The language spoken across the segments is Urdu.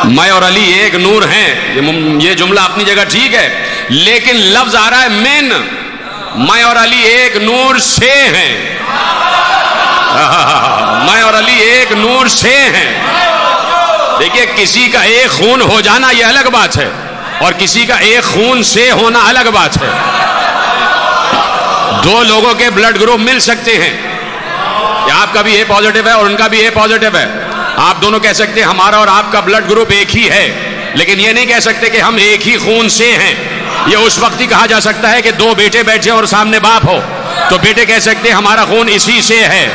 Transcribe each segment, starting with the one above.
میں اور علی ایک نور ہیں، یہ جملہ اپنی جگہ ٹھیک ہے، لیکن لفظ آ رہا ہے من، میں اور علی ایک نور سے ہیں، میں اور علی ایک نور سے ہیں۔ دیکھیے کسی کا ایک خون ہو جانا یہ الگ بات ہے، اور کسی کا ایک خون سے ہونا الگ بات ہے۔ دو لوگوں کے بلڈ گروپ مل سکتے ہیں، آپ کا بھی اے پازیٹیو ہے اور ان کا بھی اے پازیٹیو ہے، آپ دونوں کہہ سکتے ہیں ہمارا اور آپ کا بلڈ گروپ ایک ہی ہے، لیکن یہ نہیں کہہ سکتے کہ ہم ایک ہی خون سے ہیں۔ یہ اس وقت ہی کہا جا سکتا ہے کہ دو بیٹے بیٹھے اور سامنے باپ ہو، تو بیٹے کہہ سکتے ہیں ہمارا خون اسی سے ہے۔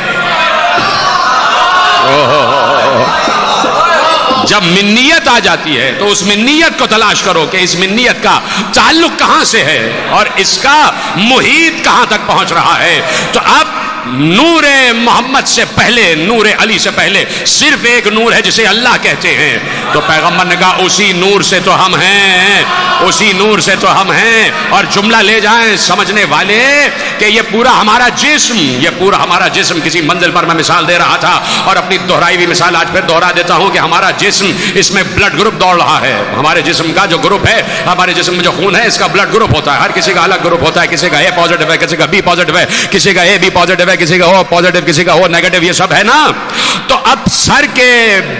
جب منیت آ جاتی ہے تو اس منیت کو تلاش کرو کہ اس منیت کا تعلق کہاں سے ہے اور اس کا محیط کہاں تک پہنچ رہا ہے۔ تو اب نور محمد سے پہلے، نور علی سے پہلے صرف ایک نور ہے جسے اللہ کہتے ہیں، تو پیغمبر نے کہا اسی نور سے تو ہم ہیں، اسی نور سے تو ہم ہیں۔ اور جملہ لے جائیں سمجھنے والے کہ یہ پورا ہمارا جسم، یہ پورا ہمارا جسم، کسی منزل پر میں مثال دے رہا تھا اور اپنی دہرائی ہوئی مثال آج پھر دوہرا دیتا ہوں کہ ہمارا جسم، اس میں بلڈ گروپ دوڑ رہا ہے۔ ہمارے جسم کا جو گروپ ہے، ہمارے جسم میں جو خون ہے، اس کا بلڈ گروپ ہوتا ہے، ہر کسی کا الگ گروپ ہوتا ہے، کسی کا اے پازیٹیو ہے، کسی کا بی پازیٹیو ہے، کسی کا اے بی پازیٹیو ہے، کسی کا او پازیٹیو، کسی کا او نیگیٹو، یہ سب ہے نا۔ تو اب سر کے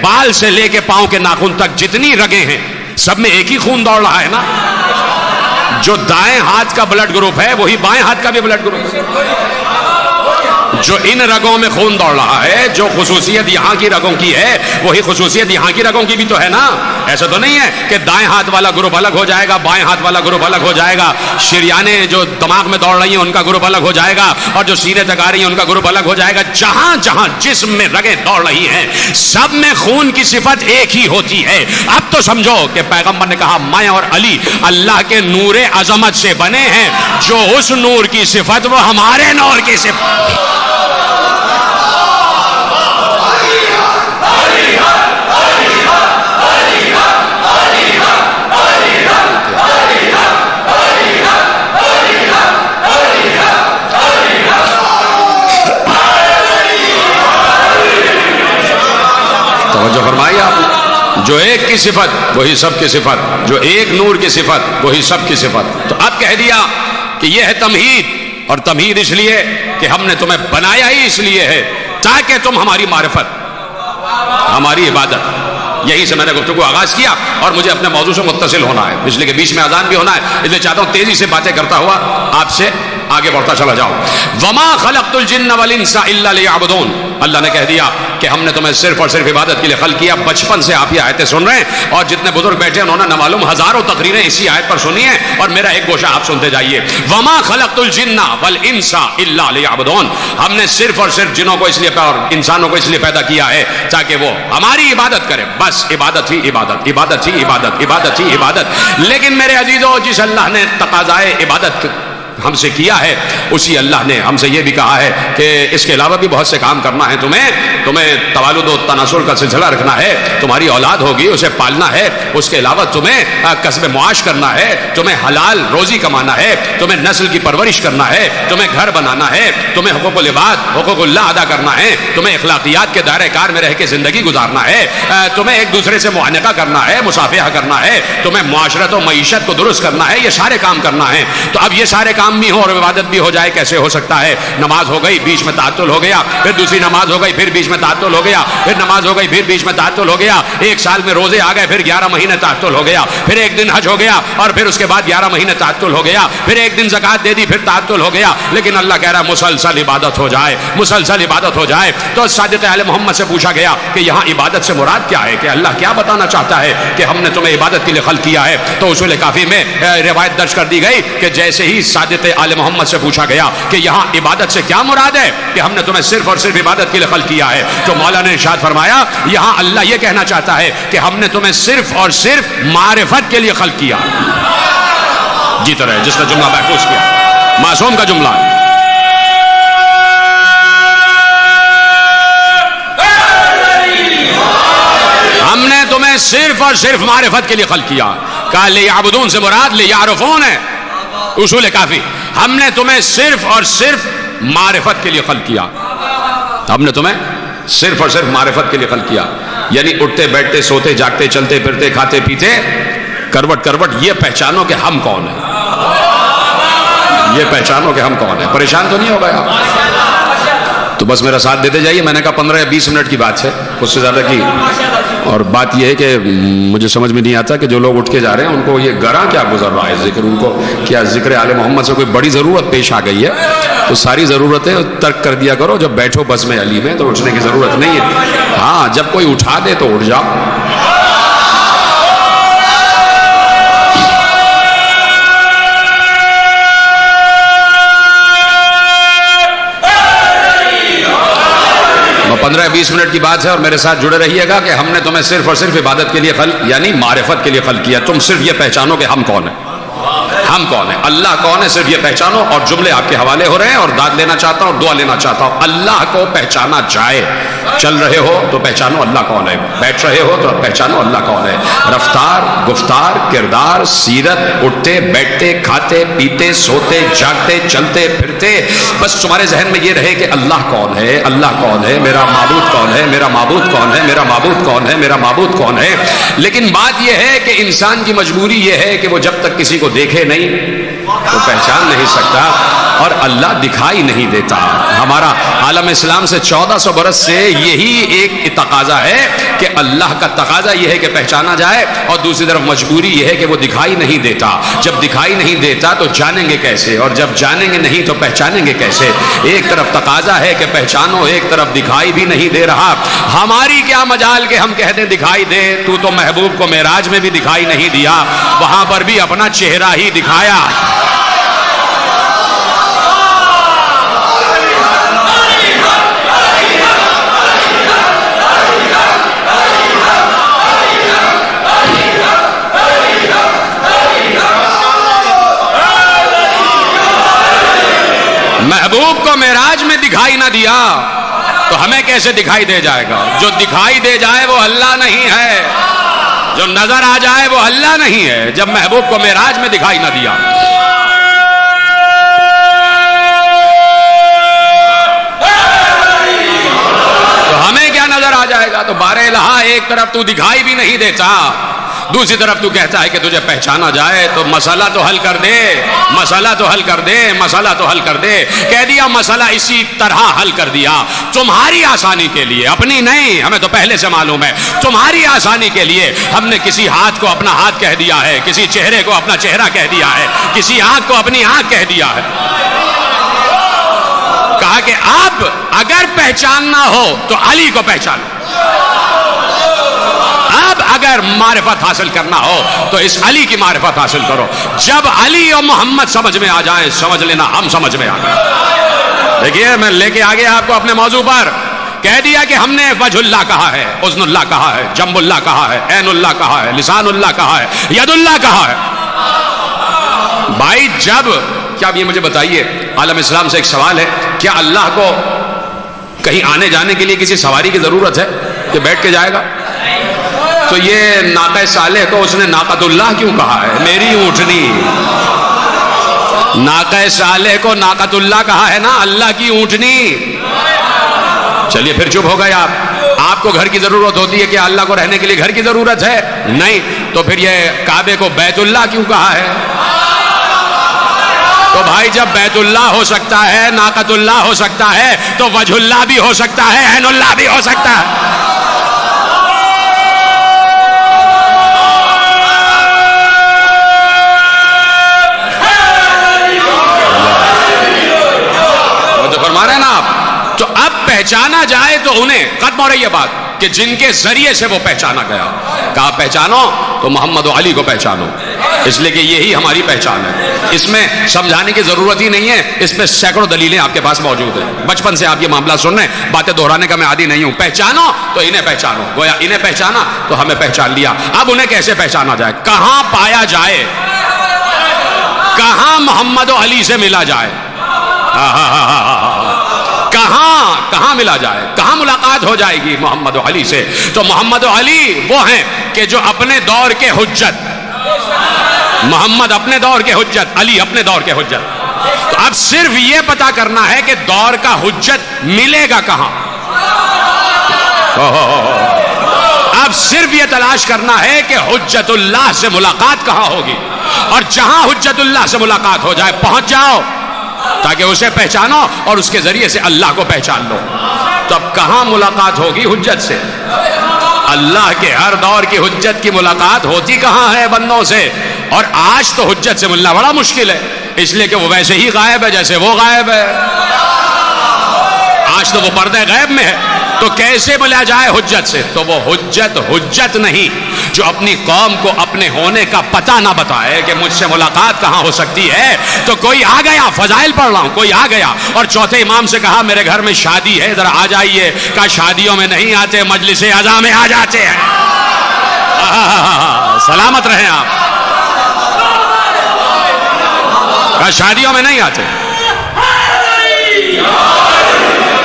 بال سے لے کے پاؤں کے ناخن تک جتنی رگیں ہیں سب میں ایک ہی خون دوڑ رہا ہے نا۔ جو دائیں ہاتھ کا بلڈ گروپ ہے وہی بائیں ہاتھ کا بھی بلڈ گروپ ہے۔ جو ان رگوں میں خون دوڑ رہا ہے، جو خصوصیت یہاں کی رگوں کی ہے وہی خصوصیت یہاں کی رگوں کی بھی تو ہے نا۔ ایسا تو نہیں ہے کہ دائیں ہاتھ والا گروپ الگ ہو جائے گا، بائیں ہاتھ والا گروپ الگ ہو جائے گا، شریانیں جو دماغ میں دوڑ رہی ہیں ان کا گروپ الگ ہو جائے گا، اور جو سینے تک آ رہی ہیں ان کا گروپ الگ ہو جائے گا۔ جہاں جہاں جسم میں رگیں دوڑ رہی ہیں سب میں خون کی صفت ایک ہی ہوتی ہے۔ اب تو سمجھو کہ پیغمبر نے کہا میں اور علی اللہ کے نور عظمت سے بنے ہیں، جو اس نور کی صفت وہ ہمارے نور کی صفت۔ توجہ فرمائی آپ، جو ایک کی صفت وہی سب کی صفت، جو ایک نور کی صفت وہی سب کی صفت۔ تو اب کہہ دیا کہ یہ ہے تمہید، اور تمہید اس لیے کہ ہم نے تمہیں بنایا ہی اس لیے ہے تاکہ تم ہماری معرفت، ہماری عبادت، یہی سے میں نے گفتگو آغاز کیا اور مجھے اپنے موضوع سے متصل ہونا ہے، اس لیے کہ بیچ میں اذان بھی ہونا ہے، اس لیے چاہتا ہوں تیزی سے باتیں کرتا ہوا آپ سے آگے بڑھتا چلا جاؤں۔ وما خلقت الجن والانس الا ليعبدون، اللہ نے کہہ دیا کہ ہم نے تمہیں صرف اور صرف عبادت کے لیے خلق کیا۔ بچپن سے آپ یہ آیتیں سن رہے ہیں، اور جتنے بزرگ بیٹھے انہوں نے نہ معلوم ہزاروں تقریریں اسی آیت پر سنی ہیں، اور میرا ایک گوشہ آپ سنتے جائیے۔ وما خلقت الجن والانس الا ليعبدون، ہم نے صرف اور صرف جنوں کو اس لیے اور انسانوں کو اس لیے پیدا کیا ہے تاکہ وہ ہماری عبادت کریں، بس عبادت ہی عبادت، عبادت ہی عبادت، عبادت ہی عبادت۔ لیکن میرے عزیزو، جس اللہ نے تقاضائے عبادت ہم سے کیا ہے اسی اللہ نے ہم سے یہ بھی کہا ہے کہ اس کے علاوہ بھی بہت سے کام کرنا ہے، تمہیں توالد و تناسل کا سلسلہ رکھنا ہے، تمہاری اولاد ہوگی اسے پالنا ہے، اس کے علاوہ تمہیں کسب معاش کرنا ہے، تمہیں حلال روزی کمانا ہے، تمہیں نسل کی پرورش کرنا ہے، تمہیں گھر بنانا ہے، تمہیں حقوق العباد، حقوق اللہ ادا کرنا ہے، تمہیں اخلاقیات کے دائرہ کار میں رہ کے زندگی گزارنا ہے، تمہیں ایک دوسرے سے معانقہ کرنا ہے، مصافحہ کرنا ہے، تمہیں معاشرت و معیشت کو درست کرنا ہے، یہ سارے کام کرنا ہے۔ تو اب یہ سارے کام بھی ہو اور عبادت بھی ہو جائے کیسے ہو سکتا ہے؟ نماز ہو گئی بیچ میں تعطل ہو گیا، پھر دوسری نماز ہو گئی پھر بیچ میں تعطل ہو گیا، پھر نماز ہو گئی پھر بیچ میں تعطل ہو گیا، ایک سال میں روزے آ گئے پھر 11 مہینے تعطل ہو گیا، پھر ایک دن حج ہو گیا اور پھر اس کے بعد 11 مہینے تعطل ہو گیا، پھر ایک دن زکات دے دی پھر تعطل ہو گیا۔ لیکن اللہ کہہ رہا ہے مسلسل عبادت ہو جائے، مسلسل عبادت ہو جائے۔ تو صادق آل محمد سے پوچھا گیا کہ یہاں عبادت سے مراد کیا ہے، کہ اللہ کیا بتانا چاہتا ہے کہ ہم نے تمہیں عبادت کے لیے خلق کیا ہے؟ تو اصول کافی میں روایت درج کر دی گئی کہ جیسے ہی صادق آل محمد سے پوچھا گیا کہ یہاں عبادت سے کیا مراد ہے کہ ہم نے تمہیں صرف اور صرف عبادت کے لیے خلق کیا ہے، تو مولا نے ارشاد فرمایا یہاں اللہ یہ کہنا چاہتا ہے کہ ہم نے تمہیں صرف اور صرف معرفت کے لیے خلق کیا۔ جی طرح جس نے جملہ محفوظ کیا، معصوم کا جملہ ہے۔ ہم نے تمہیں صرف اور صرف معرفت کے لیے خلق کیا۔ کہا لیعبدون سے مراد لیعرفون ہے، اصول کافی۔ ہم نے تمہیں صرف اور صرف معرفت کے لیے خلق کیا، ہم نے تمہیں صرف اور صرف معرفت کے لیے خلق کیا۔ یعنی اٹھتے بیٹھتے سوتے جاگتے چلتے پھرتے کھاتے پیتے کروٹ کروٹ یہ پہچانو کہ ہم کون ہیں، یہ پہچانو کہ ہم کون ہیں. پریشان تو نہیں ہو گئے آپ؟ تو بس میرا ساتھ دیتے جائیے. میں نے کہا 15 یا 20 منٹ کی بات ہے، اس سے زیادہ کی. اور بات یہ ہے کہ مجھے سمجھ میں نہیں آتا کہ جو لوگ اٹھ کے جا رہے ہیں ان کو یہ گراں کیا گزر رہا ہے ذکر، ان کو کیا ذکر آل محمد سے کوئی بڑی ضرورت پیش آ گئی ہے؟ تو ساری ضرورتیں ترک کر دیا کرو. جب بیٹھو بس میں علی میں تو اٹھنے کی ضرورت نہیں ہے. ہاں جب کوئی اٹھا دے تو اٹھ جاؤ. 15 یا 20 منٹ کی بات ہے اور میرے ساتھ جڑے رہیے گا کہ ہم نے تمہیں صرف اور صرف عبادت کے لیے خلق یعنی معرفت کے لیے خلق کیا. تم صرف یہ پہچانو کہ ہم کون ہیں، ہم کون ہیں، اللہ کون ہے، صرف یہ پہچانو. اور جملے آپ کے حوالے ہو رہے ہیں اور داد لینا چاہتا ہوں اور دعا لینا چاہتا ہوں. اللہ کو پہچانا جائے. چل رہے ہو تو پہچانو اللہ کون ہے، بیٹھ رہے ہو تو پہچانو اللہ کون ہے. رفتار، گفتار، کردار، سیرت، اٹھتے بیٹھتے کھاتے پیتے سوتے جاگتے چلتے پھرتے بس تمہارے ذہن میں یہ رہے کہ اللہ کون ہے، اللہ کون ہے، میرا معبود کون ہے، میرا معبود کون ہے، میرا معبود کون ہے، میرا معبود کون ہے. لیکن بات یہ ہے کہ انسان کی مجبوری یہ ہے کہ وہ جب تک کسی کو دیکھے نہیں تو پہچان نہیں سکتا اور اللہ دکھائی نہیں دیتا. ہمارا عالم اسلام سے 1400 برس سے یہی ایک تقاضا ہے کہ اللہ کا تقاضا یہ ہے کہ پہچانا جائے اور دوسری طرف مجبوری یہ ہے کہ وہ دکھائی نہیں دیتا. جب دکھائی نہیں دیتا تو جانیں گے کیسے، اور جب جانیں گے نہیں تو پہچانیں گے کیسے. ایک طرف تقاضا ہے کہ پہچانو، ایک طرف دکھائی بھی نہیں دے رہا. ہماری کیا مجال کہ ہم کہتے ہیں دکھائی دے. تو محبوب کو معراج میں بھی دکھائی نہیں دیا، وہاں پر بھی اپنا چہرہ ہی دکھایا. محبوب کو معراج میں دکھائی نہ دیا تو ہمیں کیسے دکھائی دے جائے گا؟ جو دکھائی دے جائے وہ اللہ نہیں ہے، جو نظر آ جائے وہ اللہ نہیں ہے. جب محبوب کو معراج میں دکھائی نہ دیا تو ہمیں کیا نظر آ جائے گا؟ تو بارہ الہ ایک طرف تو دکھائی بھی نہیں دیتا، دوسری طرف تو کہتا ہے کہ تجھے پہچانا جائے تو مسئلہ تو حل کر دے، مسئلہ تو حل کر دے، مسئلہ تو حل کر دے. کہہ دیا مسئلہ اسی طرح حل کر دیا تمہاری آسانی کے لیے، اپنی نہیں، ہمیں تو پہلے سے معلوم ہے. تمہاری آسانی کے لیے ہم نے کسی ہاتھ کو اپنا ہاتھ کہہ دیا ہے، کسی چہرے کو اپنا چہرہ کہہ دیا ہے، کسی آنکھ کو اپنی آنکھ کہہ دیا ہے. کہا کہ اب اگر پہچاننا ہو تو علی کو پہچانو، اب اگر معرفت حاصل کرنا ہو تو اس علی کی معرفت حاصل کرو. جب علی اور محمد سمجھ میں آ جائیں سمجھ لینا ہم سمجھ میں آ گئے. دیکھیے میں لے کے آگے آپ کو اپنے موضوع پر کہہ دیا کہ ہم نے وجہ اللہ کہا ہے، اذن اللہ کہا ہے، جنب اللہ کہا ہے، عین اللہ کہا ہے، لسان اللہ کہا ہے، ید اللہ کہا ہے. بھائی جب کیا اب یہ مجھے بتائیے، عالم اسلام سے ایک سوال ہے، کیا اللہ کو کہیں آنے جانے کے لیے کسی سواری کی ضرورت ہے کہ بیٹھ کے جائے گا؟ تو یہ ناقہ صالح کو اس نے ناقۃ اللہ کیوں کہا ہے؟ میری اونٹنی. ناقہ صالح کو ناقۃ اللہ کہا ہے نا، اللہ کی اونٹنی. چلیے پھر چپ ہو گئے آپ کو گھر کی ضرورت ہوتی ہے، کیا اللہ کو رہنے کے لیے گھر کی ضرورت ہے؟ نہیں. تو پھر یہ کعبے کو بیت اللہ کیوں کہا ہے؟ تو بھائی جب بیت اللہ ہو سکتا ہے، ناقۃ اللہ ہو سکتا ہے، تو وجہ اللہ بھی ہو سکتا ہے، عین اللہ بھی ہو سکتا ہے. فرما رہے ہیں نا آپ. تو اب پہچانا جائے تو انہیں ختم ہو رہی ہے بات کہ جن کے ذریعے سے وہ پہچانا گیا. کہا پہچانو تو محمد و علی کو پہچانو، اس لیے کہ یہی ہماری پہچان ہے. اس میں سمجھانے کی ضرورت ہی نہیں ہے، اس میں سینکڑوں دلیلیں آپ کے پاس موجود ہیں. بچپن سے آپ یہ معاملہ سن رہے ہیں، باتیں دہرانے کا میں عادی نہیں ہوں. پہچانو تو انہیں پہچانو، گویا انہیں پہچانا تو ہمیں پہچان لیا. اب انہیں کیسے پہچانا جائے، کہاں پایا جائے، کہاں محمد و علی سے ملا جائے، کہاں ملا جائے، کہاں ملاقات ہو جائے گی محمد و علی سے؟ تو محمد و علی وہ ہیں کہ جو اپنے دور کے حجت، محمد اپنے دور کے حجت، علی اپنے دور کے حجت. تو اب صرف یہ پتا کرنا ہے کہ دور کا حجت ملے گا کہاں. اب صرف یہ تلاش کرنا ہے کہ حجت اللہ سے ملاقات کہاں ہوگی، اور جہاں حجت اللہ سے ملاقات ہو جائے پہنچ جاؤ تاکہ اسے پہچانو اور اس کے ذریعے سے اللہ کو پہچان لو۔ تو اب کہاں ملاقات ہوگی حجت سے؟ اللہ کے ہر دور کی حجت کی ملاقات ہوتی کہاں ہے بندوں سے، اور آج تو حجت سے ملنا بڑا مشکل ہے، اس لیے کہ وہ ویسے ہی غائب ہے جیسے وہ غائب ہے۔ آج تو وہ پردہ غیب میں ہے، تو کیسے ملا جائے حجت سے؟ تو وہ حجت نہیں جو اپنی قوم کو اپنے ہونے کا پتہ نہ بتائے کہ مجھ سے ملاقات کہاں ہو سکتی ہے۔ تو کوئی آ گیا، فضائل پڑھ رہا ہوں، کوئی آ گیا اور چوتھے امام سے کہا میرے گھر میں شادی ہے ذرا آ جائیے، کہا شادیوں میں نہیں آتے، مجلس عزا میں آ جاتے ہیں۔ سلامت رہیں آپ۔ کہا شادیوں میں نہیں آتے،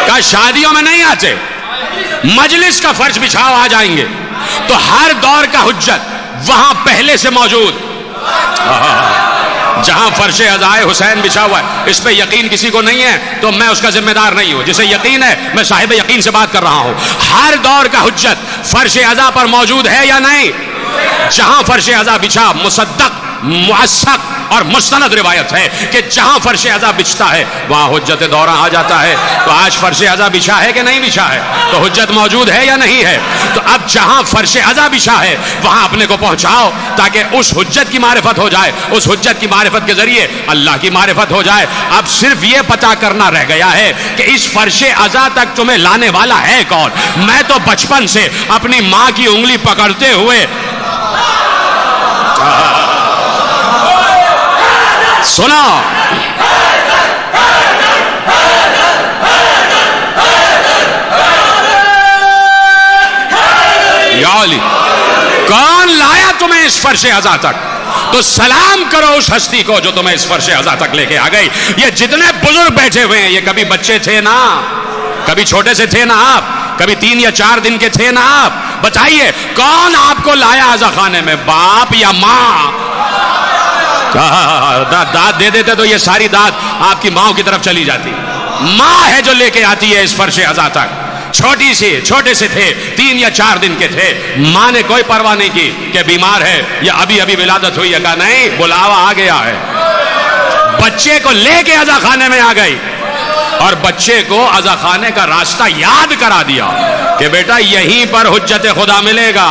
کہا شادیوں میں نہیں آتے، مجلس کا فرش بچھاؤ آ جائیں گے۔ تو ہر دور کا حجت وہاں پہلے سے موجود، جہاں فرش عزائے حسین بچھا ہوا ہے اس پہ یقین کسی کو نہیں ہے تو میں اس کا ذمہ دار نہیں ہوں، جسے یقین ہے میں صاحب یقین سے بات کر رہا ہوں۔ ہر دور کا حجت فرش عزا پر موجود ہے یا نہیں؟ جہاں فرش عزا بچھا، مصدق موثق اور مستند روایت ہے کہ جہاں فرش عزا بچھتا ہے وہاں حجت دورہ آ جاتا ہے۔ تو آج فرش عزا بچھا ہے کہ نہیں بچھا ہے؟ تو حجت موجود ہے یا نہیں ہے؟ تو اب جہاں فرش عزا بچھا ہے وہاں اپنے کو پہنچاؤ تاکہ اس حجت کی معرفت ہو جائے، اس حجت کی معرفت کے ذریعے اللہ کی معرفت ہو جائے۔ اب صرف یہ پتہ کرنا رہ گیا ہے کہ اس فرش عزا تک تمہیں لانے والا ہے کون؟ میں تو بچپن سے اپنی ماں کی انگلی پکڑتے ہوئے سنا، یا علی کون لایا تمہیں اس فرش عزا تک؟ تو سلام کرو اس ہستی کو جو تمہیں اس فرش عزا تک لے کے آ گئی۔ یہ جتنے بزرگ بیٹھے ہوئے ہیں یہ کبھی بچے تھے نا، کبھی چھوٹے سے تھے نا آپ، کبھی 3 یا 4 دن کے تھے نا آپ۔ بتائیے کون آپ کو لایا عزا خانے میں، باپ یا ماں؟ داد دے دیتے تو یہ ساری داد آپ کی ماں کی طرف چلی جاتی۔ ماں ہے جو لے کے آتی ہے اس فرش عزا تک۔ چھوٹے سے تھے، 3 یا 4 دن کے تھے، ماں نے کوئی پرواہ نہیں کی کہ بیمار ہے یا ابھی ولادت ہوئی ہے، کہا نہیں بلاوا آ گیا ہے۔ بچے کو لے کے عزا خانے میں آ گئی اور بچے کو عزا خانے کا راستہ یاد کرا دیا کہ بیٹا یہیں پر حجت خدا ملے گا،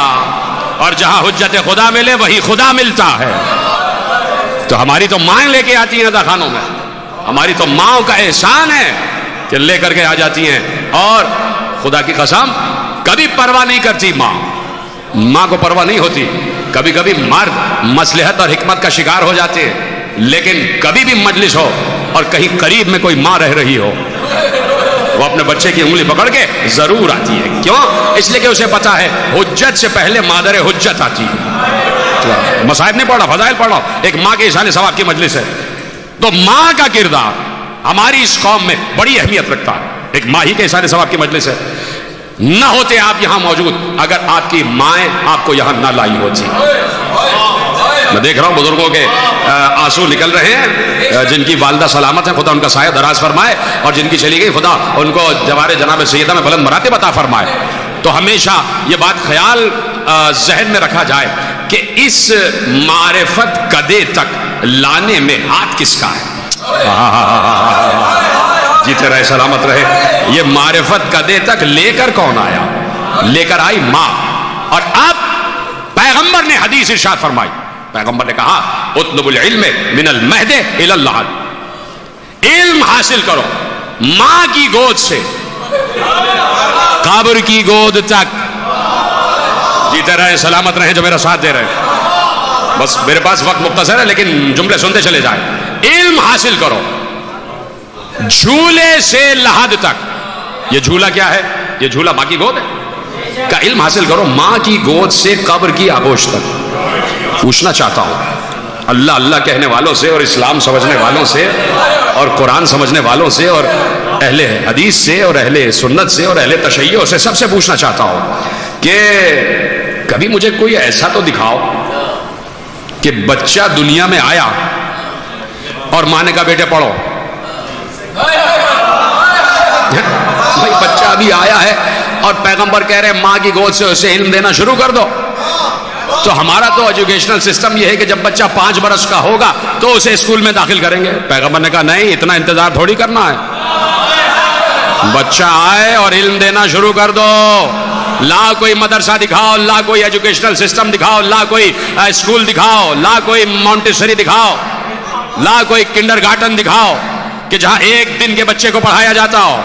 اور جہاں حجت خدا ملے وہی خدا ملتا ہے۔ تو ہماری تو مائیں لے کے آتی ہیں عزا خانوں میں، ہماری تو ماں کا احسان ہے کہ لے کر کے آ جاتی ہیں، اور خدا کی قسم کبھی پرواہ نہیں کرتی ماں کو پرواہ نہیں ہوتی۔ کبھی کبھی مرد مصلحت اور حکمت کا شکار ہو جاتے ہیں، لیکن کبھی بھی مجلس ہو اور کہیں قریب میں کوئی ماں رہ رہی ہو وہ اپنے بچے کی انگلی پکڑ کے ضرور آتی ہے۔ کیوں؟ اس لیے کہ اسے پتا ہے حجت سے پہلے مادر حجت آتی ہے۔ مصائب نہیں پڑھ رہا، فضائل پڑھ رہا، ایک ماں کے احسان ثواب کی مجلس ہے۔ تو ماں کا کردار ہماری اس قوم میں بڑی اہمیت رکھتا ہے، ایک ماں ہی کے احسان ثواب کی مجلس ہے۔ نہ ہوتے آپ یہاں موجود اگر آپ کی مائیں آپ کو یہاں نہ لائی ہوتی۔ میں دیکھ رہا ہوں بزرگوں کے آنسو نکل رہے ہیں، جن کی والدہ سلامت ہیں خدا ان کا سایہ دراز فرمائے، اور جن کی چلی گئی خدا ان کو جوار جناب سیدہ میں بلند مراتب عطا فرمائے۔ تو ہمیشہ یہ بات خیال ذہن میں رکھا جائے کہ اس معرفت قدے تک لانے میں ہاتھ کس کا ہے؟ جیتے رہے سلامت رہے۔ یہ معرفت قدے تک لے کر کون آیا؟ لے کر آئی ماں۔ اور اب پیغمبر نے حدیث ارشاد فرمائی، پیغمبر نے کہا اطلب العلم من المہد الی اللحد، علم حاصل کرو ماں کی گود سے قبر کی گود تک۔ جیتے رہے سلامت رہے جو میرا ساتھ دے رہے۔ بس میرے پاس وقت مختصر ہے لیکن جملے سنتے چلے جائیں۔ علم حاصل کرو جھولے سے لحد تک۔ یہ جھولا کیا ہے؟ یہ جھولا ماں کی گود ہے کا علم حاصل کرو ماں کی گود سے قبر کی آغوش تک۔ پوچھنا چاہتا ہوں اللہ اللہ کہنے والوں سے اور اسلام سمجھنے والوں سے اور قرآن سمجھنے والوں سے اور اہل حدیث سے اور اہل سنت سے اور اہل تشیع سے، سب سے پوچھنا چاہتا ہوں کہ کبھی مجھے کوئی ایسا تو دکھاؤ کہ بچہ دنیا میں آیا اور ماں نے کہا بیٹے پڑھو۔ بھائی بچہ ابھی آیا ہے اور پیغمبر کہہ رہے ہیں ماں کی گود سے اسے علم دینا شروع کر دو. تو ہمارا تو ایجوکیشنل سسٹم یہ ہے کہ جب بچہ 5 برس کا ہوگا تو اسے اسکول میں داخل کریں گے. پیغمبر نے کہا نہیں، اتنا انتظار تھوڑی کرنا ہے. بچہ آئے اور علم دینا شروع کر دو. لا کوئی مدرسہ دکھاؤ، لا کوئی ایجوکیشنل سسٹم دکھاؤ، لا کوئی اسکول دکھاؤ، لا کوئی مونٹیسری دکھاؤ، لا کوئی کنڈر گارٹن دکھاؤ کہ جہاں ایک دن کے بچے کو پڑھایا جاتا ہو.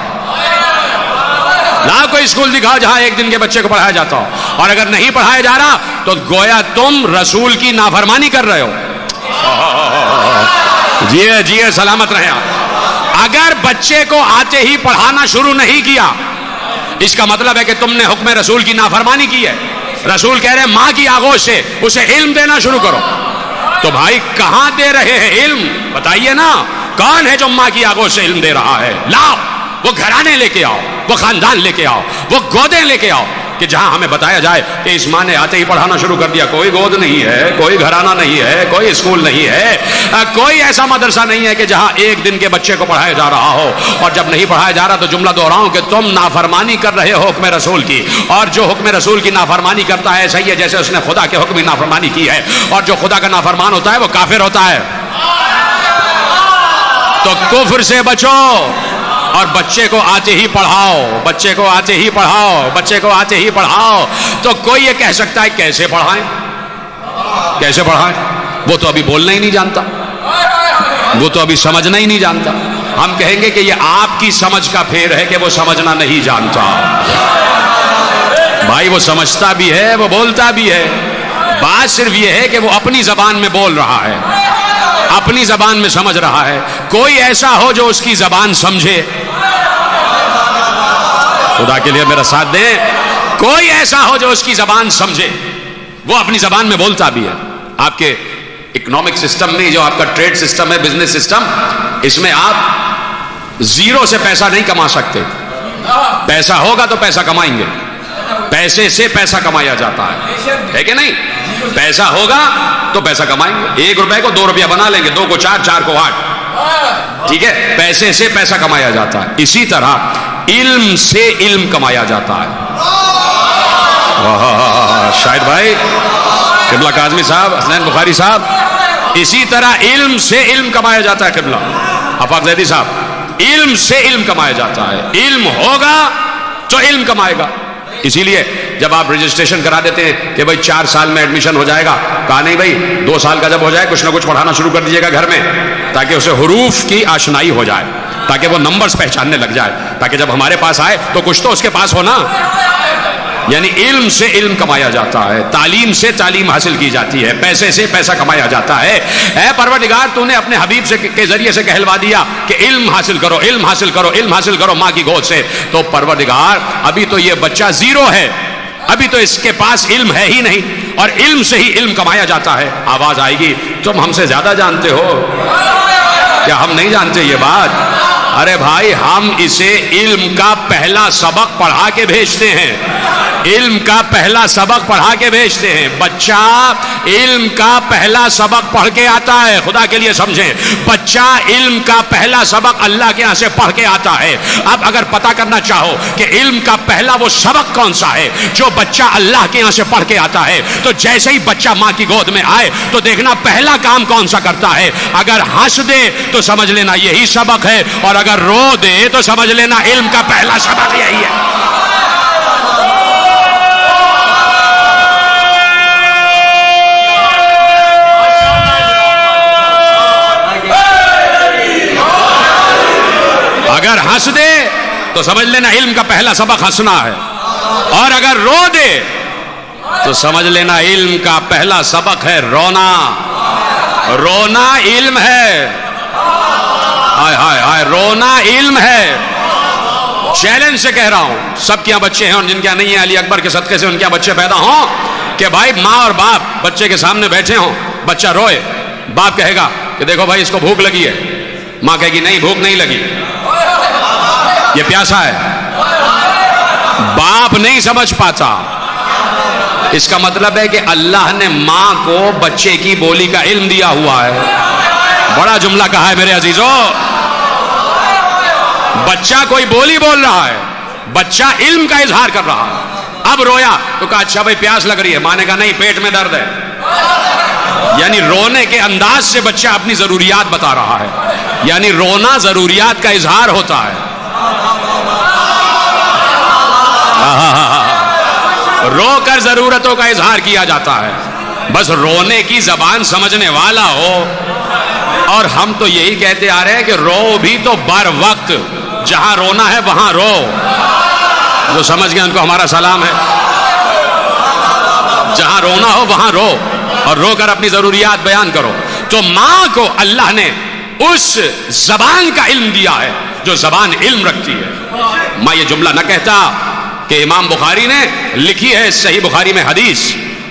لا کوئی اسکول دکھاؤ جہاں ایک دن کے بچے کو پڑھایا جاتا ہو. اور اگر نہیں پڑھایا جا رہا تو گویا تم رسول کی نافرمانی کر رہے ہو. جیے جیے سلامت رہے آپ. اگر بچے کو آتے ہی پڑھانا شروع نہیں کیا، اس کا مطلب ہے کہ تم نے حکم رسول کی نافرمانی کی ہے. رسول کہہ رہے ہیں ماں کی آغوش سے اسے علم دینا شروع کرو. تو بھائی کہاں دے رہے ہیں علم؟ بتائیے نا، کون ہے جو ماں کی آغوش سے علم دے رہا ہے؟ لاؤ، وہ گھرانے لے کے آؤ، وہ خاندان لے کے آؤ، وہ گودیں لے کے آؤ کہ جہاں ہمیں بتایا جائے کہ اس ماں نے آتے ہی پڑھانا شروع کر دیا. کوئی گود نہیں ہے، کوئی گھرانہ نہیں ہے، کوئی اسکول نہیں ہے، کوئی ایسا مدرسہ نہیں ہے کہ جہاں ایک دن کے بچے کو پڑھایا جا رہا ہو. اور جب نہیں پڑھایا جا رہا تو جملہ دوہراؤں کہ تم نافرمانی کر رہے ہو حکم رسول کی. اور جو حکم رسول کی نافرمانی کرتا ہے ایسا ہی ہے جیسے اس نے خدا کے حکم کی نافرمانی کی ہے. اور جو خدا کا نافرمان ہوتا ہے وہ کافر ہوتا ہے. تو کفر سے بچو اور بچے کو آتے ہی پڑھاؤ، بچے کو آتے ہی پڑھاؤ، بچے کو آتے ہی پڑھاؤ. تو کوئی یہ کہہ سکتا ہے کیسے پڑھائیں، کیسے پڑھائیں؟ وہ تو ابھی بولنا ہی نہیں جانتا، وہ تو ابھی سمجھنا ہی نہیں جانتا. ہم کہیں گے کہ یہ آپ کی سمجھ کا پھیر ہے کہ وہ سمجھنا نہیں جانتا. بھائی وہ سمجھتا بھی ہے، وہ بولتا بھی ہے. بات صرف یہ ہے کہ وہ اپنی زبان میں بول رہا ہے، اپنی زبان میں سمجھ رہا ہے. کوئی ایسا ہو جو اس کی زبان سمجھے، خدا کے لیے میرا ساتھ دیں. کوئی ایسا ہو جو اس کی زبان سمجھے، وہ اپنی زبان میں بولتا بھی ہے. آپ کے اکنامک سسٹم میں جو آپ کا ٹریڈ سسٹم ہے، بزنس سسٹم، اس میں آپ زیرو سے پیسہ نہیں کما سکتے. پیسہ ہوگا تو پیسہ کمائیں گے. پیسے سے پیسہ کمایا جاتا ہے کہ نہیں؟ پیسہ ہوگا تو پیسہ کمائیں گے. 1 روپے کو 2 روپیہ بنا لیں گے، 2 کو 4، 4 کو 8. ٹھیک ہے، پیسے سے پیسہ کمایا جاتا ہے. اسی طرح علم سے علم کمایا جاتا ہے. شاہد بھائی، قبلہ کاظمی صاحب، حسنین بخاری صاحب، اسی طرح علم سے علم کمایا جاتا ہے. قبلہ آفاق زیدی صاحب، علم سے علم کمایا جاتا ہے. علم ہوگا تو علم کمائے گا. اسی لیے جب آپ رجسٹریشن کرا دیتے ہیں کہ بھائی 4 سال میں ایڈمیشن ہو جائے گا، کہا نہیں بھائی 2 سال کا جب ہو جائے کچھ نہ کچھ پڑھانا شروع کر دیجیے گا گھر میں، تاکہ اسے حروف کی آشنائی ہو جائے، تاکہ وہ نمبرز پہچاننے لگ جائے، تاکہ جب ہمارے پاس آئے تو کچھ تو اس کے پاس ہو نا. یعنی علم سے علم کمایا جاتا ہے، تعلیم سے تعلیم حاصل کی جاتی ہے، پیسے سے پیسہ کمایا جاتا ہے. اے پروردگار، تو نے اپنے حبیب سے کے ذریعے سے کہلوا دیا کہ علم حاصل کرو، علم حاصل کرو، علم حاصل کرو ماں کی گود سے. تو پروردگار، ابھی تو یہ بچہ زیرو ہے، ابھی تو اس کے پاس علم ہے ہی نہیں، اور علم سے ہی علم کمایا جاتا ہے. آواز آئے گی تم ہم سے زیادہ جانتے ہو، کیا ہم نہیں جانتے یہ بات؟ ارے بھائی، ہم اسے علم کا پہلا سبق پڑھا کے بھیجتے ہیں، علم کا پہلا سبق پڑھا کے بھیجتے ہیں. بچہ علم کا پہلا سبق پڑھ کے آتا ہے. خدا کے لیے سمجھیں، بچہ علم کا پہلا سبق اللہ کے یہاں سے پڑھ کے آتا ہے. اب اگر پتہ کرنا چاہو کہ علم کا پہلا وہ سبق کون سا ہے جو بچہ اللہ کے یہاں سے پڑھ کے آتا ہے، تو جیسے ہی بچہ ماں کی گود میں آئے تو دیکھنا پہلا کام کون سا کرتا ہے. اگر ہنس دے تو سمجھ لینا یہی سبق ہے، اور اگر رو دے تو سمجھ لینا علم کا پہلا سبق یہی ہے. اگر ہنس دے تو سمجھ لینا علم کا پہلا سبق ہنسنا ہے، اور اگر رو دے تو سمجھ لینا علم کا پہلا سبق ہے رونا. رونا علم ہے، ہائے ہائے ہائے، رونا علم ہے. چیلنج سے کہہ رہا ہوں، سب کے یہاں بچے ہیں اور جن کے یہاں نہیں ہیں، علی اکبر کے صدقے سے ان کے یہاں بچے پیدا ہوں کہ بھائی ماں اور باپ بچے کے سامنے بیٹھے ہوں، بچہ روئے، باپ کہے گا کہ دیکھو بھائی اس کو بھوک لگی ہے، ماں کہے گی نہیں بھوک نہیں لگی، یہ پیاسا ہے. باپ نہیں سمجھ پاتا. اس کا مطلب ہے کہ اللہ نے ماں کو بچے کی بولی کا علم دیا ہوا ہے. بڑا جملہ کہا ہے میرے عزیزو. بچہ کوئی بولی بول رہا ہے، بچہ علم کا اظہار کر رہا ہے. اب رویا تو کہا اچھا بھائی پیاس لگ رہی ہے. ماں نے کہا نہیں پیٹ میں درد ہے. یعنی رونے کے انداز سے بچہ اپنی ضروریات بتا رہا ہے. یعنی رونا ضروریات کا اظہار ہوتا ہے. رو کر ضرورتوں کا اظہار کیا جاتا ہے. بس رونے کی زبان سمجھنے والا ہو. اور ہم تو یہی کہتے آ رہے ہیں کہ رو بھی تو بر وقت, جہاں رونا ہے وہاں رو. جو سمجھ گئے ان کو ہمارا سلام ہے. جہاں رونا ہو وہاں رو, اور رو کر اپنی ضروریات بیان کرو. تو ماں کو اللہ نے اس زبان کا علم دیا ہے جو زبان علم رکھتی ہے. میں یہ جملہ نہ کہتا کہ امام بخاری نے لکھی ہے صحیح بخاری میں حدیث,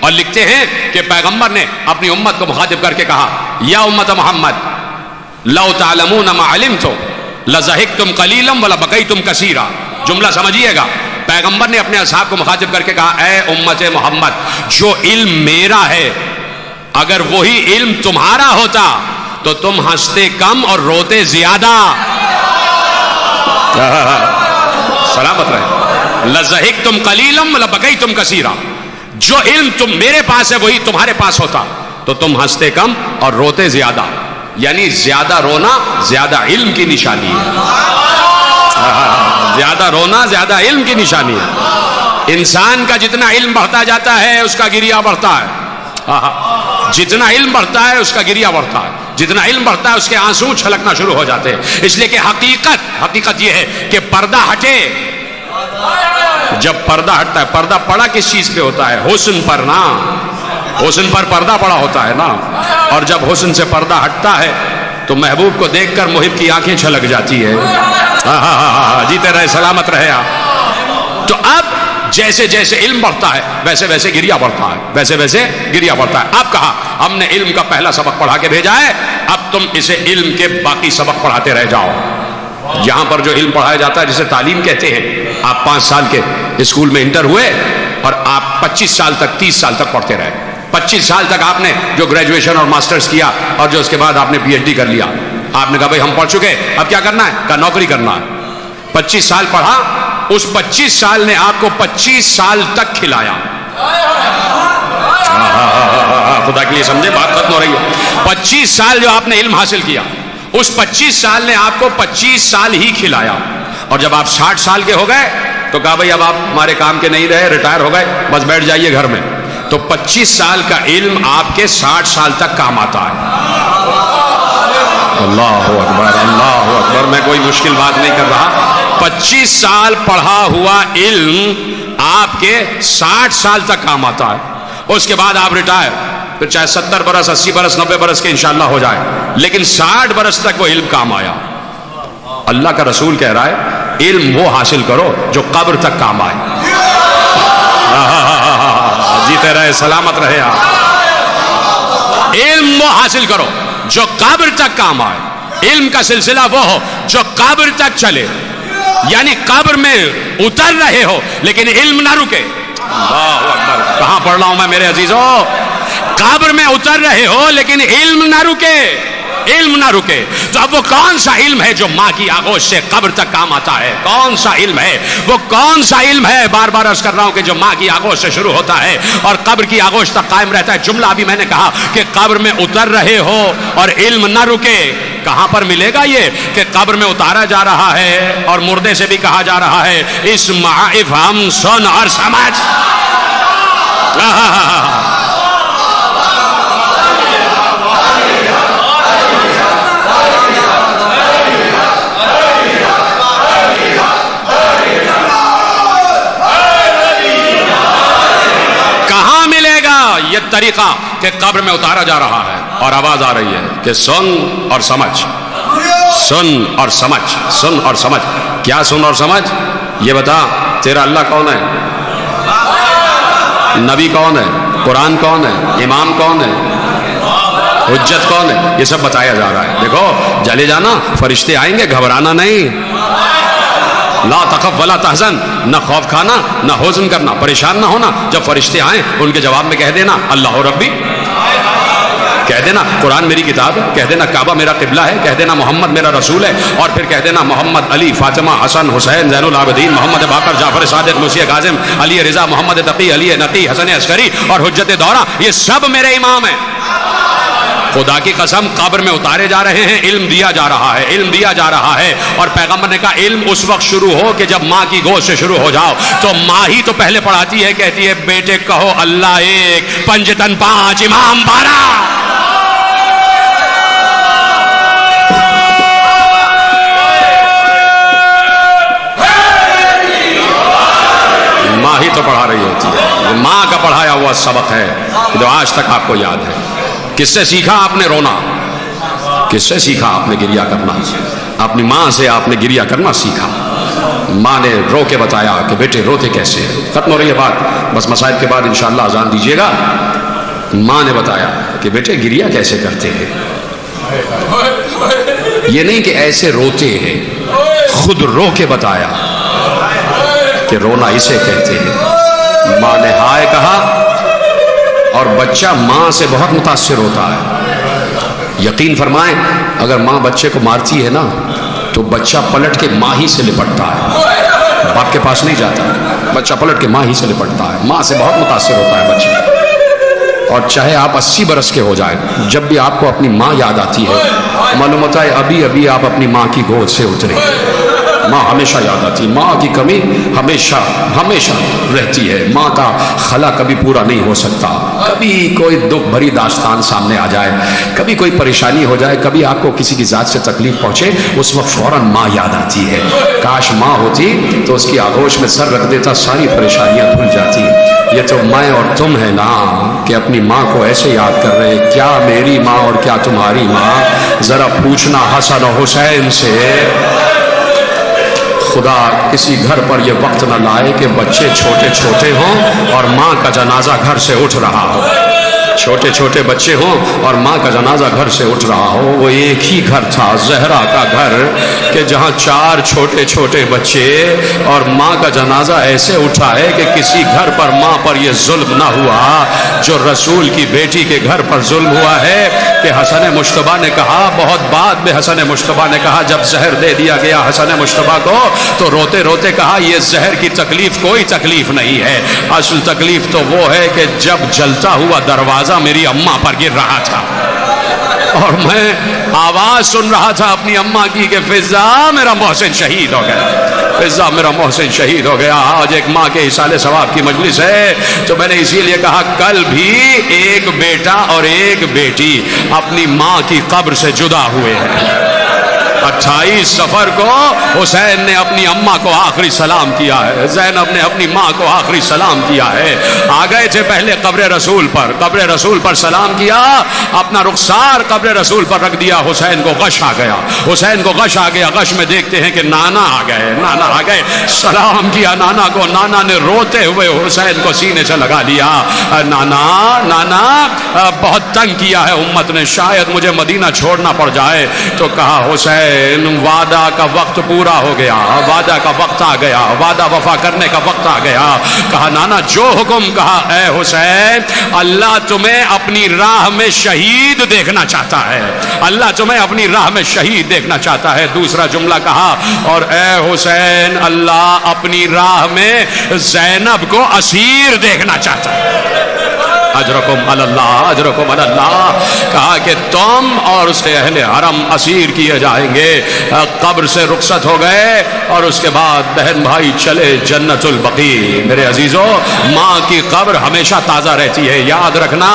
اور لکھتے ہیں کہ پیغمبر نے اپنی امت کو مخاطب کر کے کہا یا امت محمد لو تعلمون ما علمت لضحکتم قلیلا ولبکیتم کثیرا. جملہ سمجھیے گا. پیغمبر نے اپنے اصحاب کو مخاطب کر کے کہا اے امت محمد, جو علم میرا ہے اگر وہی علم تمہارا ہوتا تو تم ہنستے کم اور روتے زیادہ. سلامت رہے. لضحکتم قلیلا ولبکیتم کثیرا. جو علم تم میرے پاس ہے وہی تمہارے پاس ہوتا تو تم ہنستے کم اور روتے زیادہ. یعنی زیادہ رونا زیادہ علم کی نشانی ہے. زیادہ رونا زیادہ علم کی نشانی ہے. انسان کا جتنا علم بڑھتا جاتا ہے اس کا گریہ بڑھتا ہے. جتنا علم بڑھتا ہے اس کا گریہ بڑھتا ہے. جتنا علم بڑھتا ہے اس کے آنسو چھلکنا شروع ہو جاتے ہیں. اس لیے کہ حقیقت یہ ہے کہ پردہ ہٹے. جب پردہ ہٹتا ہے, پردہ پڑا کس چیز پہ ہوتا ہے؟ حسن پر نا. حسن پر پردہ پڑا ہوتا ہے نا. اور جب حسن سے پردہ ہٹتا ہے تو محبوب کو دیکھ کر محب کی آنکھیں چھلک جاتی ہے. جیتے رہے سلامت رہے آپ. تو اب جیسے جیسے علم بڑھتا ہے ویسے ویسے گریہ بڑھتا ہے. ویسے ویسے گریہ بڑھتا ہے. اب کہا ہم نے علم کا پہلا سبق پڑھا کے بھیجا ہے, اب تم اسے علم کے باقی سبق پڑھاتے رہ جاؤ. یہاں پر جو علم پڑھایا جاتا ہے جسے تعلیم کہتے ہیں, آپ 5 سال کے اسکول میں انٹر ہوئے اور آپ 25 سال تک 30 سال تک پڑھتے رہے. 25 سال تک آپ نے جو گریجویشن اور ماسٹرز کیا اور جو اس کے بعد آپ نے پی ایچ ڈی کر لیا. آپ نے کہا بھائی ہم پڑھ چکے, اب کیا کرنا ہے؟ کہا نوکری کرنا ہے. 25 سال پڑھا, اس 25 سال نے آپ کو 25 سال تک کھلایا. خدا کے لیے سمجھے, بات ختم ہو رہی ہے. 25 سال جو آپ نے علم حاصل کیا, اس 25 سال نے آپ کو 25 سال ہی کھلایا. اور جب آپ 60 سال کے ہو گئے تو کہا بھائی اب آپ ہمارے کام کے نہیں رہے, ریٹائر ہو گئے, بس بیٹھ جائیے گھر میں. تو 25 سال کا علم آپ کے 60 سال تک کام آتا ہے. اللہ اکبر, اللہ اکبر. میں کوئی مشکل بات نہیں کر رہا. 25 سال پڑھا ہوا علم آپ کے 60 سال تک کام آتا ہے. اس کے بعد آپ ریٹائر, پھر چاہے 70 برس 80 برس 90 برس کے انشاءاللہ ہو جائے, لیکن 60 برس تک وہ علم کام آیا. اللہ کا رسول کہہ رہا ہے علم وہ حاصل کرو جو قبر تک کام آئے. جیتے رہے سلامت رہے آپ. علم وہ حاصل کرو جو قبر تک کام آئے. علم کا سلسلہ وہ ہو جو قبر تک چلے. یعنی قبر میں اتر رہے ہو لیکن علم نہ رکے. اللہ اکبر. کہاں پڑھ رہا ہوں میں میرے عزیزوں؟ قبر میں اتر رہے ہو لیکن علم نہ رکے. علم نہ رکے. تو اب وہ کون سا علم ہے جو ماں کی آغوش سے قبر تک کام آتا ہے؟ کون سا علم ہے وہ؟ کون سا علم ہے؟ بار بار عرض کر رہا ہوں کہ جو ماں کی آغوش سے شروع ہوتا ہے اور قبر کی آغوش تک قائم رہتا ہے. جملہ ابھی میں نے کہا کہ قبر میں اتر رہے ہو اور علم نہ رکے. کہاں پر ملے گا یہ کہ قبر میں اتارا جا رہا ہے اور مردے سے بھی کہا جا رہا ہے اسمع افہم, سن اور سمجھ. یہ طریقہ کہ قبر میں اتارا جا رہا ہے اور آواز آ رہی ہے کہ سن اور سمجھ, سن اور سمجھ, سن اور سمجھ. کیا سن اور سمجھ؟ یہ بتا تیرا اللہ کون ہے, نبی کون ہے, قرآن کون ہے, امام کون ہے, حجت کون ہے, یہ سب بتایا جا رہا ہے. دیکھو جلے جانا, فرشتے آئیں گے, گھبرانا نہیں. لا تخف ولا تحزن, نہ خوف کھانا نہ حزن کرنا, پریشان نہ ہونا. جب فرشتے آئیں ان کے جواب میں کہہ دینا اللہ ربی. کہہ دینا قرآن میری کتاب ہے، کہہ دینا کعبہ میرا قبلہ ہے، کہہ دینا محمد میرا رسول ہے، اور پھر کہہ دینا محمد علی فاطمہ حسن حسین زین العابدین محمد باقر جعفر صادق مسیح کاظم علی رضا محمد تقی علی نقی حسن عسکری اور حجت دورہ، یہ سب میرے امام ہیں۔ خدا کی قسم قبر میں اتارے جا رہے ہیں، علم دیا جا رہا ہے، علم دیا جا رہا ہے، اور پیغمبر نے کہا علم اس وقت شروع ہو کہ جب ماں کی گود سے شروع ہو جاؤ۔ تو ماں ہی تو پہلے پڑھاتی ہے، کہتی ہے بیٹے کہو اللہ ایک، پنجتن پانچ، امام 12۔ ماں ہی تو پڑھا رہی ہوتی ہے، ماں کا پڑھایا ہوا سبق ہے جو آج تک آپ کو یاد ہے۔ کس سے سیکھا آپ نے رونا؟ کس سے سیکھا آپ نے گریہ کرنا؟ اپنی ماں سے آپ نے گریہ کرنا سیکھا۔ ماں نے رو کے بتایا کہ بیٹے روتے کیسے ہیں۔ ختم ہو رہی ہے بات، بس مسائل کے بعد انشاءاللہ اذان دیجیے گا۔ ماں نے بتایا کہ بیٹے گریہ کیسے کرتے ہیں، یہ نہیں کہ ایسے روتے ہیں، خود رو کے بتایا کہ رونا اسے کہتے ہیں۔ ماں نے ہائے کہا، اور بچہ ماں سے بہت متاثر ہوتا ہے۔ یقین فرمائیں اگر ماں بچے کو مارتی ہے نا تو بچہ پلٹ کے ماں ہی سے لپٹتا ہے، باپ کے پاس نہیں جاتا، بچہ پلٹ کے ماں ہی سے لپٹتا ہے، ماں سے بہت متاثر ہوتا ہے بچہ۔ اور چاہے آپ 80 برس کے ہو جائیں، جب بھی آپ کو اپنی ماں یاد آتی ہے معلوم ہوتا ہے ابھی ابھی آپ اپنی ماں کی گود سے اترے۔ ماں ہمیشہ یاد آتی ہے، ماں کی کمی ہمیشہ ہمیشہ رہتی ہے، ماں کا خلا کبھی پورا نہیں ہو سکتا۔ کبھی کوئی دکھ بھری داستان سامنے آ جائے، کبھی کوئی پریشانی ہو جائے، کبھی آپ کو کسی کی ذات سے تکلیف پہنچے، اس وقت فوراً ماں یاد آتی ہے۔ کاش ماں ہوتی تو اس کی آغوش میں سر رکھ دیتا، ساری پریشانیاں دھل جاتی۔ یہ تو میں اور تم ہے نا کہ اپنی ماں کو ایسے یاد کر رہے، کیا میری ماں اور کیا تمہاری ماں؟ ذرا پوچھنا حسن و حسین سے، خدا کسی گھر پر یہ وقت نہ لائے کہ بچے چھوٹے چھوٹے ہوں اور ماں کا جنازہ گھر سے اٹھ رہا ہو، چھوٹے چھوٹے بچے ہوں اور ماں کا جنازہ گھر سے اٹھ رہا ہو۔ وہ ایک ہی گھر تھا، زہرا کا گھر، کہ جہاں 4 چھوٹے چھوٹے بچے اور ماں کا جنازہ ایسے اٹھا ہے کہ کسی گھر پر ماں پر یہ ظلم نہ ہوا جو رسول کی بیٹی کے گھر پر ظلم ہوا ہے۔ کہ حسن مشتبہ نے کہا، بہت بعد میں حسن مشتبہ نے کہا، جب زہر دے دیا گیا حسن مشتبہ کو تو روتے روتے کہا یہ زہر کی تکلیف کوئی تکلیف نہیں ہے، اصل تکلیف تو وہ ہے کہ جب جلتا ہوا دروازہ میری اماں پر گر رہا تھا اور میں آواز سن رہا تھا اپنی اماں کی کہ فضا میرا محسن شہید ہو گیا، فضا میرا محسن شہید ہو گیا۔ آج ایک ماں کے اصالِ ثواب کی مجلس ہے تو میں نے اسی لیے کہا کل بھی ایک بیٹا اور ایک بیٹی اپنی ماں کی قبر سے جدا ہوئے ہیں۔ 28 صفر کو حسین نے اپنی اماں کو آخری سلام کیا ہے، زینب نے اپنی ماں کو آخری سلام کیا ہے۔ آ گئے تھے پہلے قبر رسول پر سلام کیا، اپنا رخسار قبر رسول پر رکھ دیا۔ حسین کو غش آ گیا، حسین کو غش آ گیا۔ غش میں دیکھتے ہیں کہ نانا آ گئے، سلام کیا نانا کو۔ نانا نے روتے ہوئے حسین کو سینے سے لگا لیا، نانا بہت تنگ کیا ہے امت نے، شاید مجھے مدینہ چھوڑنا پڑ جائے۔ تو کہا حسین وعدہ کا وقت پورا ہو گیا، وعدہ کا وقت آ گیا، وعدہ وفا کرنے کا وقت آ گیا۔ کہا نانا جو حکم، کہا اے حسین اللہ تمہیں اپنی راہ میں شہید دیکھنا چاہتا ہے، اللہ تمہیں اپنی راہ میں شہید دیکھنا چاہتا ہے۔ دوسرا جملہ کہا اور اے حسین اللہ اپنی راہ میں زینب کو اسیر دیکھنا چاہتا ہے۔ اجرکم اللہ، اجرکم اللہ۔ کہا کہ تم اور اس کے اہل حرم اسیر کیے جائیں گے۔ قبر سے رخصت ہو گئے اور اس کے بعد بہن بھائی چلے جنت البقیع۔ میرے عزیزو ماں کی قبر ہمیشہ تازہ رہتی ہے، یاد رکھنا۔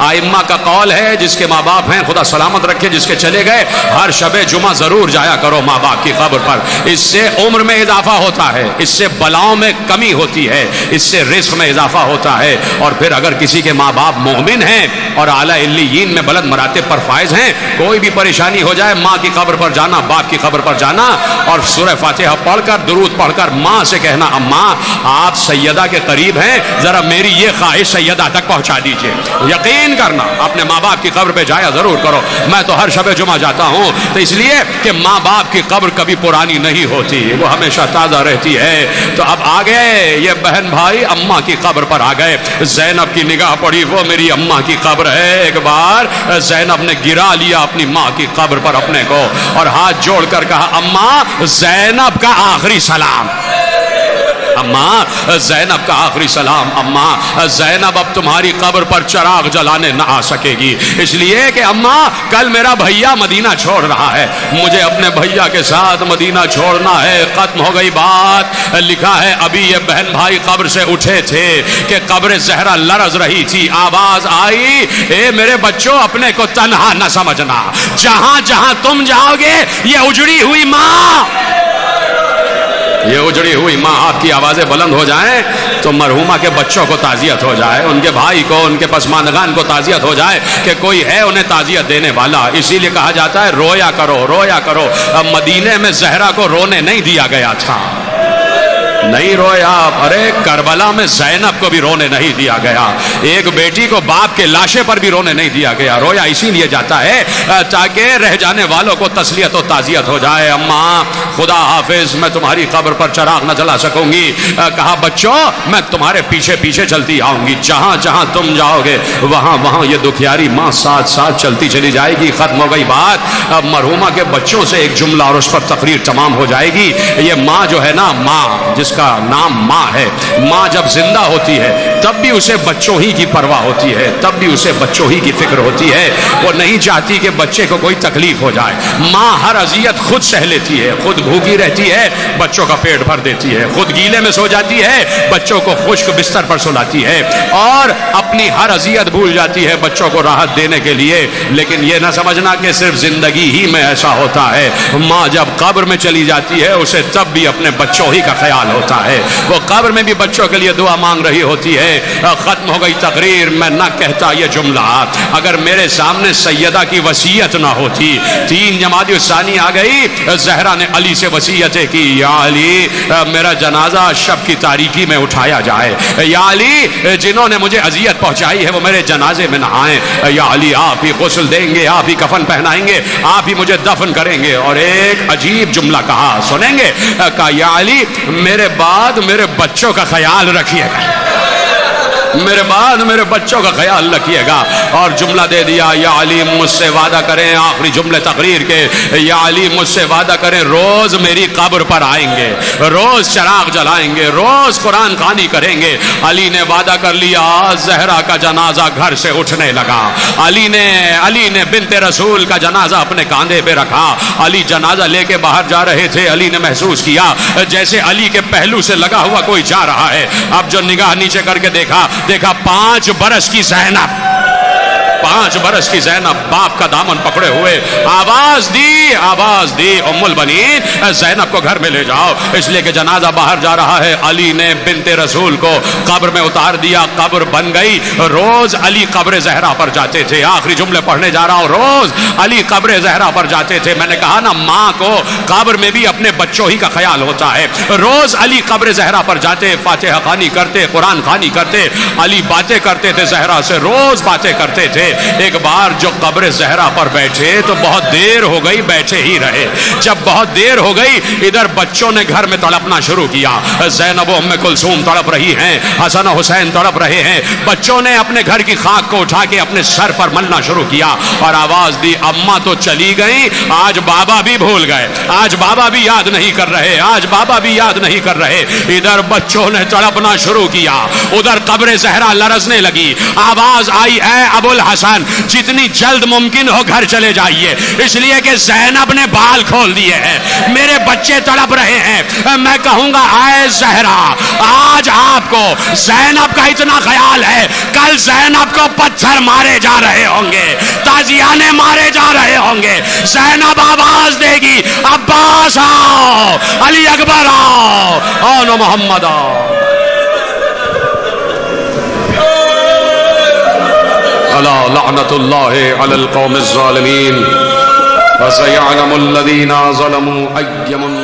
ائمہ کا قول ہے جس کے ماں باپ ہیں خدا سلامت رکھے، جس کے چلے گئے ہر شب جمعہ ضرور جایا کرو ماں باپ کی قبر پر۔ اس سے عمر میں اضافہ ہوتا ہے، اس سے بلاؤں میں کمی ہوتی ہے، اس سے رزق میں اضافہ ہوتا ہے۔ اور پھر اگر کسی کے ماں باپ مومن ہیں اور اعلیٰ علیین میں بلند مراتب پر فائز ہیں، کوئی بھی پریشانی ہو جائے ماں کی قبر پر جانا، باپ کی قبر پر جانا اور سورہ فاتحہ پڑھ کر درود پڑھ کر ماں سے کہنا اماں آپ سیدہ کے قریب ہیں، ذرا میری یہ خواہش سیدہ تک پہنچا دیجئے۔ یقین کرنا اپنے ماں باپ کی قبر پہ جایا ضرور کرو۔ میں تو ہر شب جمعہ جاتا ہوں تو اس لیے کہ ماں باپ کی قبر کبھی پرانی نہیں ہوتی، وہ ہمیشہ تازہ رہتی ہے۔ تو اب آ گئے یہ بہن بھائی اماں کی قبر پر آ گئے۔ زینب کی نگاہ پڑی اور یہ وہ میری اماں کی قبر ہے۔ ایک بار زینب نے گرا لیا اپنی ماں کی قبر پر اپنے کو اور ہاتھ جوڑ کر کہا اماں زینب کا آخری سلام، اماں زینب کا آخری سلام، اماں زینب اب تمہاری قبر پر چراغ جلانے نہ آ سکے گی، اس لیے کہ اماں کل میرا بھیا مدینہ چھوڑ رہا ہے، مجھے اپنے بھیا کے ساتھ مدینہ چھوڑنا ہے۔ ختم ہو گئی بات۔ لکھا ہے ابھی یہ بہن بھائی قبر سے اٹھے تھے کہ قبر زہرا لرز رہی تھی، آواز آئی اے میرے بچوں اپنے کو تنہا نہ سمجھنا، جہاں جہاں تم جاؤ گے یہ اجڑی ہوئی ماں، یہ اجڑی ہوئی ماں آپ کی آوازیں بلند ہو جائیں تو مرحومہ کے بچوں کو تعزیت ہو جائے، ان کے بھائی کو، ان کے پسماندگان کو تعزیت ہو جائے کہ کوئی ہے انہیں تعزیت دینے والا۔ اسی لیے کہا جاتا ہے رویا کرو، رویا کرو۔ اب مدینے میں زہرا کو رونے نہیں دیا گیا تھا، نہیں رویا۔ ارے کربلا میں زینب کو بھی رونے نہیں دیا گیا، ایک بیٹی کو باپ کے لاشے پر بھی رونے نہیں دیا گیا۔ رویا اسی لیے جاتا ہے تاکہ رہ جانے والوں کو تسلیت و تعزیت ہو جائے۔ اماں خدا حافظ، میں تمہاری قبر پر چراغ نہ جلا سکوں گی۔ کہا بچوں میں تمہارے پیچھے پیچھے چلتی آؤں گی، جہاں جہاں تم جاؤ گے وہاں وہاں یہ دکھیاری ماں ساتھ ساتھ چلتی چلی جائے گی۔ ختم ہو گئی بات۔ اب مرحومہ کے بچوں سے ایک جملہ اور اس پر تقریر تمام ہو جائے گی۔ یہ ماں جو ہے نا، ماں جس کا نام ماں ہے، ماں جب زندہ ہوتی ہے تب بھی اسے بچوں ہی کی پرواہ ہوتی ہے، تب بھی اسے بچوں ہی کی فکر ہوتی ہے، وہ نہیں چاہتی کہ بچے کو کوئی تکلیف ہو جائے۔ ماں ہر اذیت خود سہ لیتی ہے، خود بھوکی رہتی ہے، بچوں کا پیٹ بھر دیتی ہے، خود گیلے میں سو جاتی ہے، بچوں کو خشک بستر پر سلاتی ہے، اور اپنی ہر اذیت بھول جاتی ہے بچوں کو راحت دینے کے لیے۔ لیکن یہ نہ سمجھنا کہ صرف زندگی ہی میں ایسا ہوتا ہے، ماں جب قبر میں چلی جاتی ہے اسے تب بھی اپنے بچوں ہی کا خیال ہوتا ہے، وہ قبر میں بھی بچوں کے لیے دعا مانگ رہی ہوتی ہے۔ ختم ہو گئی تقریر، میں نہ کہتا یہ جملہ اگر میرے سامنے سیدہ کی وصیت نہ ہوتی۔ 3 جمادی الثانی آ گئی، زہرا نے علی سے وصیتیں کی، یا علی میرا جنازہ شب کی تاریکی میں اٹھایا جائے، یا علی جنہوں نے مجھے اذیت پہنچائی ہے وہ میرے جنازے میں نہ آئیں، یا علی آپ ہی غسل دیں گے، آپ ہی کفن پہنائیں گے، آپ ہی مجھے دفن کریں گے۔ اور ایک عجیب جملہ کہا، سنیں گے؟ کہا یا علی میرے بعد میرے بچوں کا خیال رکھیے گا، میرے بعد میرے بچوں کا خیال رکھیے گا۔ اور جملہ دے دیا، یا علی مجھ سے وعدہ کریں، آخری جملے تقریر کے، یا علی مجھ سے وعدہ کریں روز میری قبر پر آئیں گے، روز چراغ جلائیں گے، روز قرآن خوانی کریں گے۔ علی نے وعدہ کر لیا۔ زہرا کا جنازہ گھر سے اٹھنے لگا، علی نے بنت رسول کا جنازہ اپنے کاندھے پہ رکھا۔ علی جنازہ لے کے باہر جا رہے تھے، علی نے محسوس کیا جیسے علی کے پہلو سے لگا ہوا کوئی جا رہا ہے۔ اب جو نگاہ نیچے کر کے دیکھا 5 برس کی زینب، 5 برس کی زینب باپ کا دامن پکڑے ہوئے آواز دی ام البنین زینب کو گھر میں لے جاؤ، اس لیے کہ جنازہ باہر جا رہا ہے۔ علی نے بنت رسول کو قبر میں اتار دیا، قبر بن گئی۔ روز علی قبر زہرا پر جاتے تھے، آخری جملے پڑھنے جا رہا ہوں، روز علی قبر زہرا پر جاتے تھے۔ میں نے کہا نا ماں کو قبر میں بھی اپنے بچوں ہی کا خیال ہوتا ہے۔ روز علی قبر زہرا پر جاتے، فاتحہ خوانی کرتے، قرآن خوانی کرتے، علی باتیں کرتے تھے زہرا سے، روز باتیں کرتے تھے۔ ایک بار جو قبر زہرا پر بیٹھے تو بہت دیر ہو گئی، بیٹھے ہی رہے۔ جب بہت دیر ہو گئی ادھر بچوں نے گھر میں تڑپنا شروع کیا، زینب و ام کلثوم تڑپ رہی ہیں، حسن و حسین تڑپ رہے ہیں۔ بچوں نے اپنے گھر کی خاک کو اٹھا کے اپنے سر پر ملنا شروع کیا اور آواز دی اماں تو چلی گئی، آج بابا بھی بھول گئے، آج بابا بھی یاد نہیں کر رہے، آج بابا بھی یاد نہیں کر رہے۔ ادھر بچوں نے تڑپنا شروع کیا، ادھر قبر زہرا لرزنے لگی۔ آواز آئی اے ابو الحسن جتنی جلد ممکن ہو گھر چلے جائیے، اس لیے کہ زینب نے بال کھول دیے ہیں، میرے بچے تڑپ رہے ہیں۔ میں کہوں گا اے زہرا آج آپ کو زینب کا اتنا خیال ہے، کل زینب کو پتھر مارے جا رہے ہوں گے، تازیانے مارے جا رہے ہوں گے۔ زینب آواز دے گی عباس آؤ، علی اکبر آؤ، آن محمد آؤ۔ الا لعنت اللہ علی القوم الظالمین وسيعلم الذين ظلموا أي منقلب